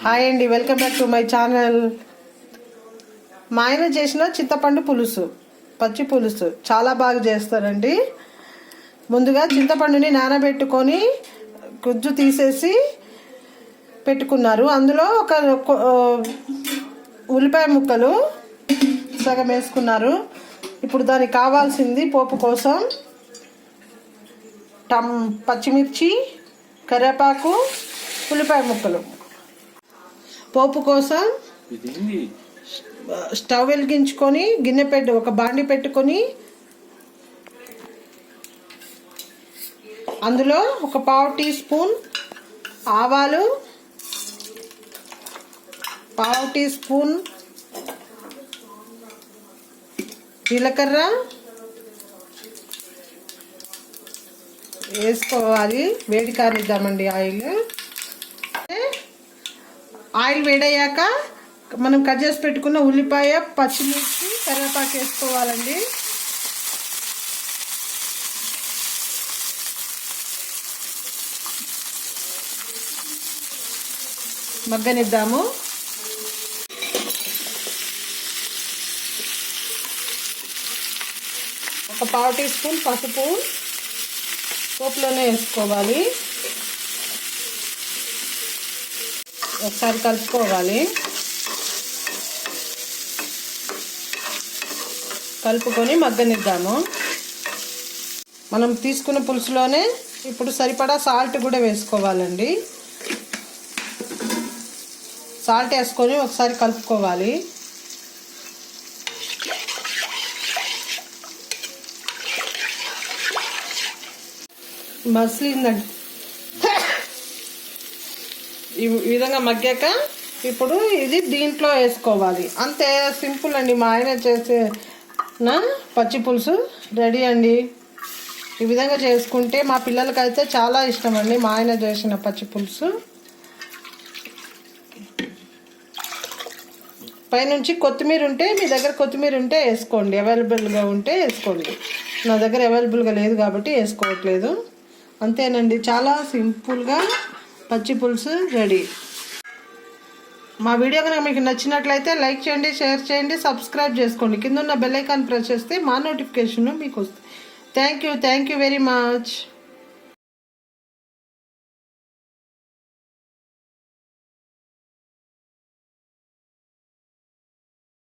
Hi అండి, welcome back to my channel. మా ఆయన చేసిన చింతపండు పులుసు, పచ్చి పులుసు చాలా బాగా చేస్తారండి. ముందుగా చింతపండుని నానబెట్టుకొని గుజ్జు తీసేసి పెట్టుకున్నారు. అందులో ఒక ఉల్లిపాయ ముక్కలు సగం వేసుకున్నారు. ఇప్పుడు దానికి కావాల్సింది పోపు కోసం పచ్చిమిర్చి, కరివేపాకు, ఉల్లిపాయ ముక్కలు. పోపు కోసం స్టవ్ వెలిగించుకొని గిన్నె ఒక బాండి పెట్టుకొని అందులో ఒక 1/2 టీ స్పూన్ ఆవాలు, 1/2 టీ స్పూన్ జీలకర్ర వేసుకోవాలి. వేడి కానిద్దామండి. ఆయిల్ వేడయ్యాక మనం కట్ చేసి పెట్టుకున్న ఉల్లిపాయ, పచ్చిమిర్చి, కరివేపాకు వేసుకోవాలండి. మగ్గనిద్దాము. ఒక 1/2 టీ స్పూన్ పసుపు పోపులోనే వేసుకోవాలి. ఒకసారి కలుపుకోవాలి. కలుపుకొని మగ్గనిద్దాము. మనం తీసుకున్న పులుసులోనే ఇప్పుడు సరిపడా సాల్ట్ కూడా వేసుకోవాలండి. సాల్ట్ వేసుకొని ఒకసారి కలుపుకోవాలి. మసిలిందండి. ఈ విధంగా మగ్గాక ఇప్పుడు ఇది దీంట్లో వేసుకోవాలి. అంతే, సింపుల్ అండి. మా ఆయన చేసే పచ్చి పులుసు రెడీ అండి. ఈ విధంగా చేసుకుంటే మా పిల్లలకైతే చాలా ఇష్టం అండి మా ఆయన చేసిన పచ్చి పులుసు. పైనుంచి కొత్తిమీర ఉంటే, మీ దగ్గర కొత్తిమీర ఉంటే వేసుకోండి, అవైలబుల్గా ఉంటే వేసుకోండి. నా దగ్గర అవైలబుల్గా లేదు కాబట్టి వేసుకోవట్లేదు. అంతేనండి, చాలా సింపుల్గా పచ్చి పులుసు రెడీ. మా వీడియో కనుక మీకు నచ్చినట్లయితే లైక్ చేయండి, షేర్ చేయండి, సబ్స్క్రైబ్ చేసుకోండి. కింద ఉన్న బెల్ ఐకాన్ ప్రెస్ చేస్తే మా నోటిఫికేషన్ మీకు వస్తుంది. Thank you very much.